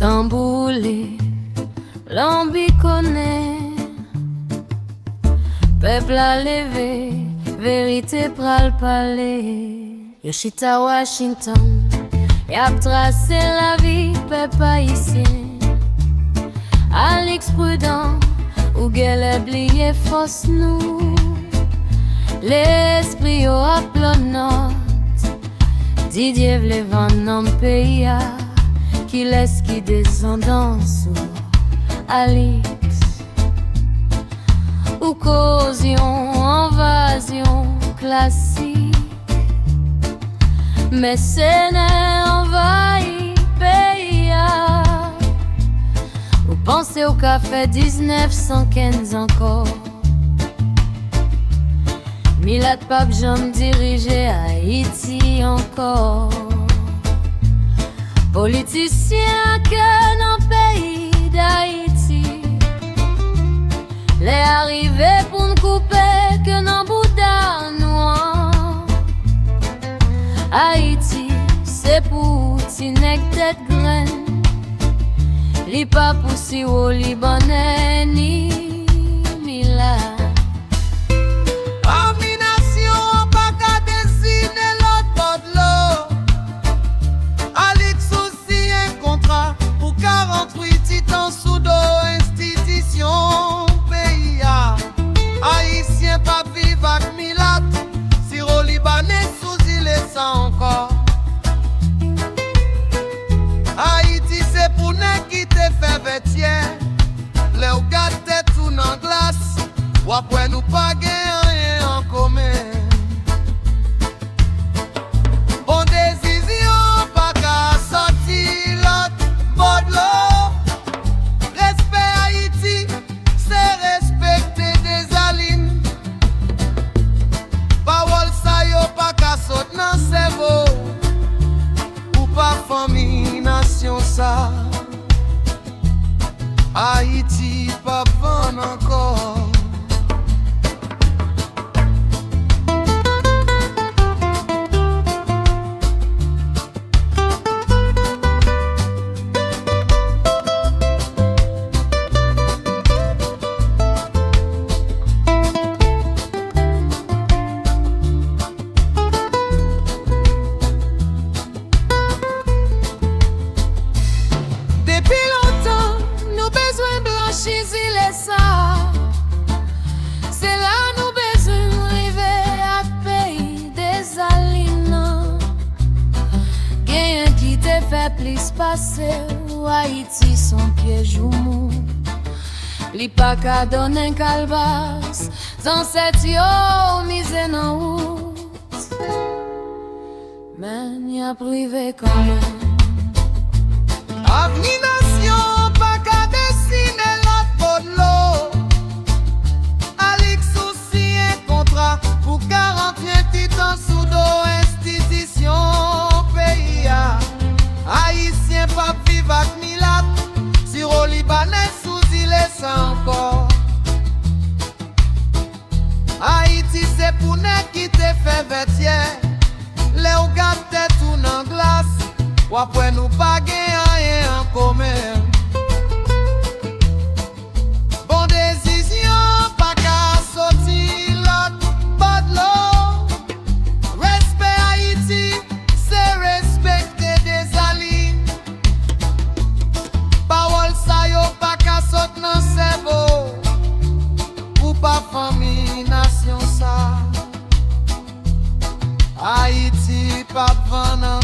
Tamboulé, lambiconné, peuple a levé, vérité pral palais. Yoshita Washington, y a tracé la vie, peuple haïtien. Alex Prudent, ou gèle oublié fausse nous. L'esprit au aplonot, Didier vle vendre dans le pays. Qui laisse qui descend en dessous, Alix ou causion, invasion classique. Mais c'est envahi pays. Ou pensez au café 1915 encore. Milad Pape Jean dirigé Haïti encore. Politicien que dans le pays d'Haïti, les arrivés pour nous couper que dans Bouddha noir. Haïti, c'est pour Tinek tête graine, li pas pour si au Libanais ni Mila. Haïti c'est pour ne qui te fait vêtier. Les ou gâte tout dans glace. Ou après nous pas rien en commun. Bon décision pas qu'à sortir l'autre bord de l'eau. Respect Haïti, c'est respecter des alines. Parole ça yo pas qu'à sortir dans cerveau. Pas famille, nation ça. Haïti, pas bon encore. C'est là nous besoin d'arriver à pays des alines. Gagne qui te fait plus passer ou Haïti son piège ou mou. Li pas qu'à donner un calvas dans cette yo mise en route. Mais n'y a privé quand même. Avenir nation pas qu'à dessiner l'autre bord de l'eau. Alix aussi un contrat pour 41 titans sous dos institution pays. Haïtien pas vivre avec Milat. Si au Libanais sous île sans encore. Haïti c'est pour ne qui te fait vêtier. Les ou gâte tout dans glace. Ou après nous pas rien en commun. Bon décision, pas qu'à sortir l'autre bord de l'eau. Respect Haïti, c'est respecter des alliés. Parole ça yo pas qu'à sortir dans cerveau. Ou pas famille, nation ça. Haïti, pas vendre.